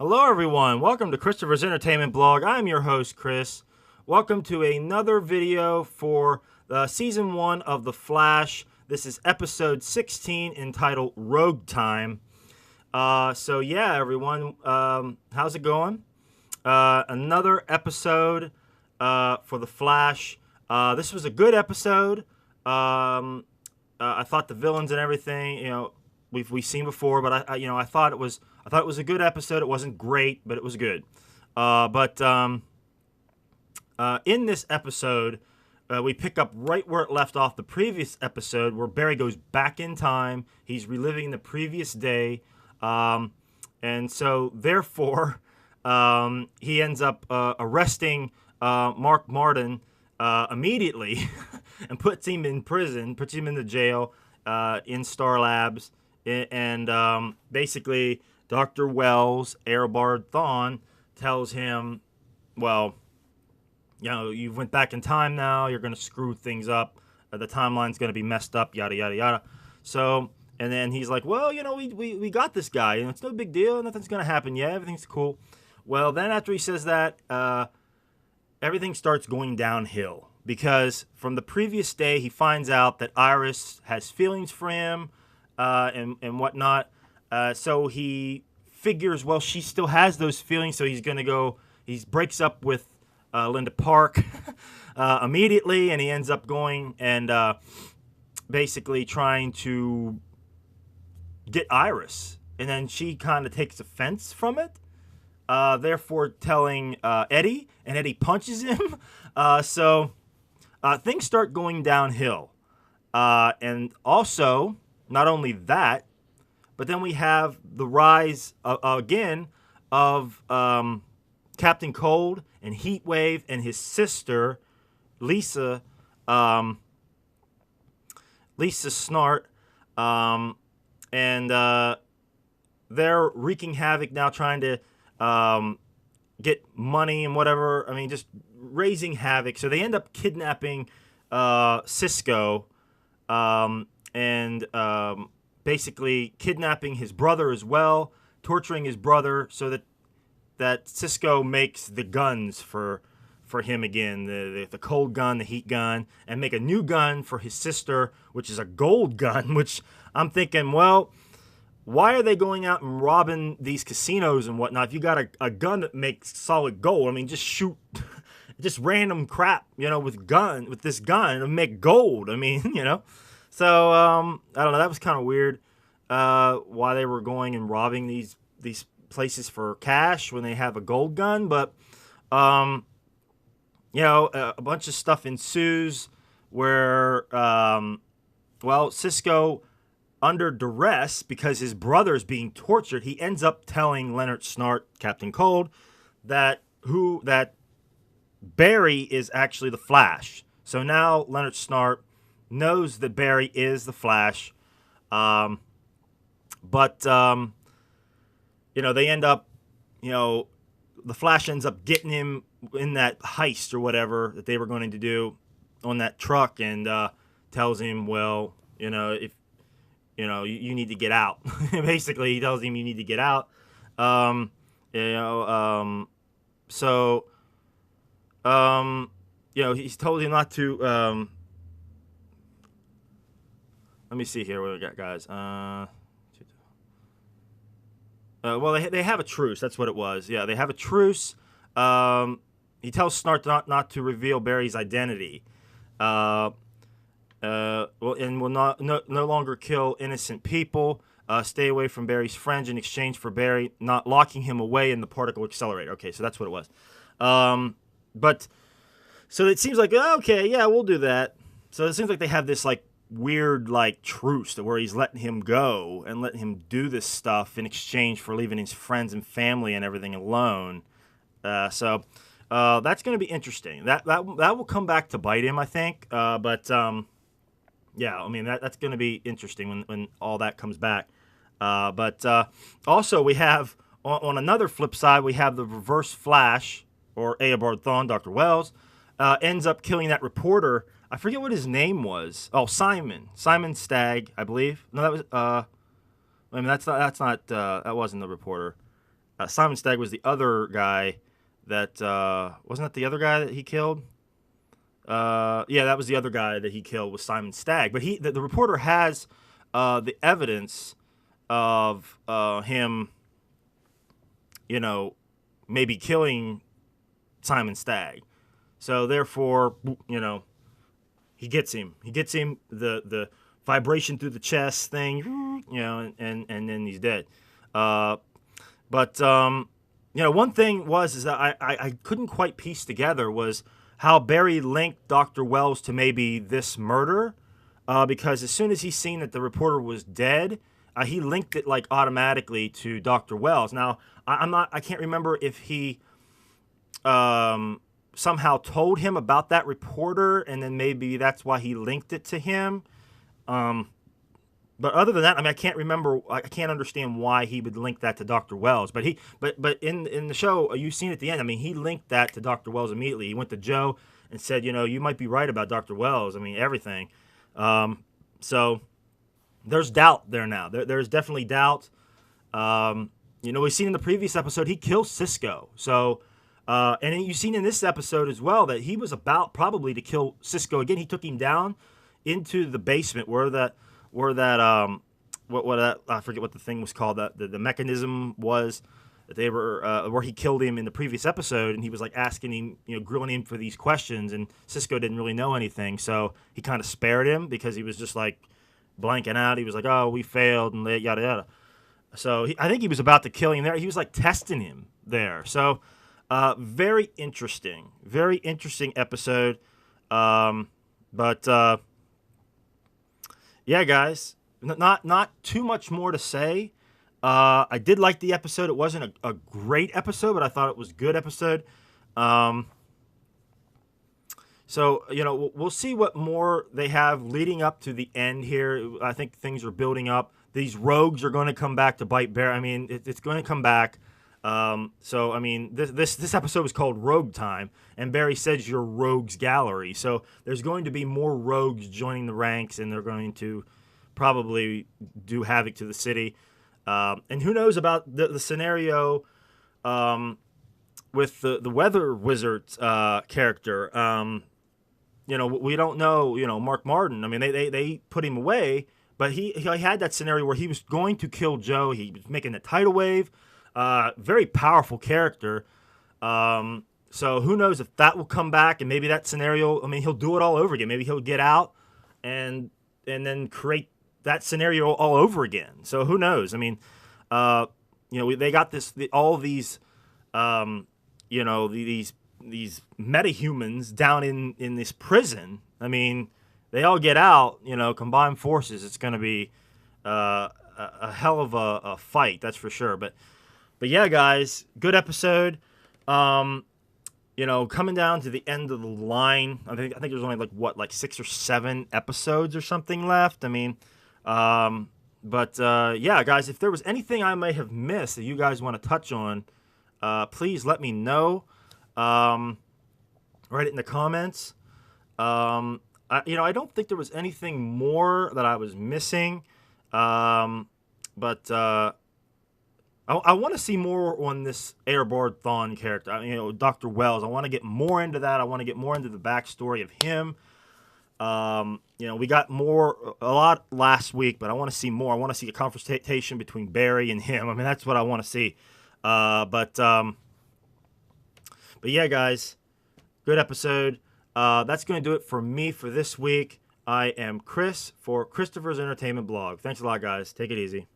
Hello, everyone. Welcome to Christopher's Entertainment Blog. I'm your host, Chris. Welcome to another video for Season 1 of The Flash. This is Episode 16 entitled Rogue Time. Yeah, everyone. How's it going? Another episode for The Flash. This was a good episode. I thought the villains and everything, we've seen before, but I thought it was a good episode. It wasn't great, but it was good. In this episode, we pick up right where it left off the previous episode, where Barry goes back in time. He's reliving the previous day, and so therefore, he ends up arresting Mark Martin immediately and puts him in prison, puts him in the jail in Star Labs. And basically, Dr. Wells, Eobard Thawne, tells him, well, you went back in time now. You're going to screw things up. The timeline's going to be messed up, yada, yada, yada. So, and then he's like, well, we got this guy. It's no big deal. Nothing's going to happen yet. Everything's cool. Well, then after he says that, everything starts going downhill. Because from the previous day, he finds out that Iris has feelings for him and whatnot. So he figures, well, she still has those feelings, so he's going to go, he breaks up with Linda Park immediately, and he ends up going and basically trying to get Iris. And then she kind of takes offense from it, therefore telling Eddie, and Eddie punches him. Things start going downhill. And also, not only that, but then we have the rise again of Captain Cold and Heatwave and his sister, Lisa Snart. And they're wreaking havoc now, trying to get money and whatever. I mean, just raising havoc. So they end up kidnapping Cisco and basically kidnapping his brother as well, torturing his brother so that Cisco makes the guns for him again, the cold gun, the heat gun, and make a new gun for his sister, which is a gold gun, which I'm thinking, well, why are they going out and robbing these casinos and whatnot? If you got a gun that makes solid gold, I mean, just shoot just random crap, with this gun and make gold. I mean, So, I don't know. That was kind of weird, why they were going and robbing these places for cash when they have a gold gun. But, a bunch of stuff ensues where, Cisco, under duress because his brother's being tortured, he ends up telling Leonard Snart, Captain Cold, that Barry is actually the Flash. So now Leonard Snart knows that Barry is the Flash. They end up, the Flash ends up getting him in that heist or whatever that they were going to do on that truck, and tells him, well, if you need to get out. Basically, he tells him you need to get out. He's told him not to. Let me see here what we got, guys. They have a truce. That's what it was. Yeah, they have a truce. He tells Snart not to reveal Barry's identity. And will no longer kill innocent people. Stay away from Barry's friends in exchange for Barry not locking him away in the particle accelerator. Okay, so that's what it was. So it seems like, okay, yeah, we'll do that. So it seems like they have this weird truce where he's letting him go and letting him do this stuff in exchange for leaving his friends and family and everything alone. So that's going to be interesting. That will come back to bite him, I think. Yeah, I mean, that's going to be interesting when all that comes back. Also, we have, on another flip side, we have the Reverse Flash, or Eobard Thawne, Dr. Wells, ends up killing that reporter. I forget what his name was. Oh, Simon Stagg, I believe. No, that was, that wasn't the reporter. Simon Stagg was the other guy that wasn't that the other guy that he killed? Yeah, that was the other guy that he killed, was Simon Stagg. But the reporter has the evidence of him, maybe killing Simon Stagg. So therefore, he gets him. He gets him, the vibration through the chest thing, and then he's dead. But one thing is that I couldn't quite piece together was how Barry linked Dr. Wells to maybe this murder, because as soon as he seen that the reporter was dead, he linked it like automatically to Dr. Wells. Now I can't remember if he somehow told him about that reporter, and then maybe that's why he linked it to him. But other than that, I can't remember. I can't understand why he would link that to Dr. Wells. But in the show, you've seen at the end. He linked that to Dr. Wells immediately. He went to Joe and said, you might be right about Dr. Wells. Everything. So there's doubt there now. There's definitely doubt. We've seen in the previous episode he kills Cisco. So, and you've seen in this episode as well that he was about probably to kill Cisco again. He took him down into the basement where that I forget what the thing was called, that the mechanism was that they were where he killed him in the previous episode, and he was like asking him, grilling him for these questions, and Cisco didn't really know anything, so he kind of spared him because he was just like blanking out. He was like, "Oh, we failed," and yada yada. So I think he was about to kill him there. He was like testing him there. So very interesting episode. But yeah, guys, not too much more to say. I did like the episode. It wasn't a great episode, but I thought it was a good episode. So, we'll see what more they have leading up to the end here. I think things are building up. These rogues are going to come back to bite Barry. It's going to come back. So, this episode was called Rogue Time, and Barry says your rogues gallery. So there's going to be more rogues joining the ranks, and they're going to probably do havoc to the city. And who knows about the scenario with the weather wizard character. We don't know, Mark Martin. They put him away, but he had that scenario where he was going to kill Joe. He was making a tidal wave. Very powerful character. So who knows if that will come back, and maybe that scenario, he'll do it all over again. Maybe he'll get out and then create that scenario all over again. So who knows? They got all these, these metahumans down in this prison. They all get out, combined forces. It's going to be a hell of a fight, that's for sure. But yeah, guys, good episode. Coming down to the end of the line. I think there's only like 6 or 7 episodes or something left. Yeah, guys, if there was anything I may have missed that you guys want to touch on, please let me know. Write it in the comments. I don't think there was anything more that I was missing. I want to see more on this Eobard Thawne character. Dr. Wells. I want to get more into that. I want to get more into the backstory of him. We got a lot last week, but I want to see more. I want to see a confrontation between Barry and him. That's what I want to see. But yeah, guys, good episode. That's going to do it for me for this week. I am Chris for Christopher's Entertainment Blog. Thanks a lot, guys. Take it easy.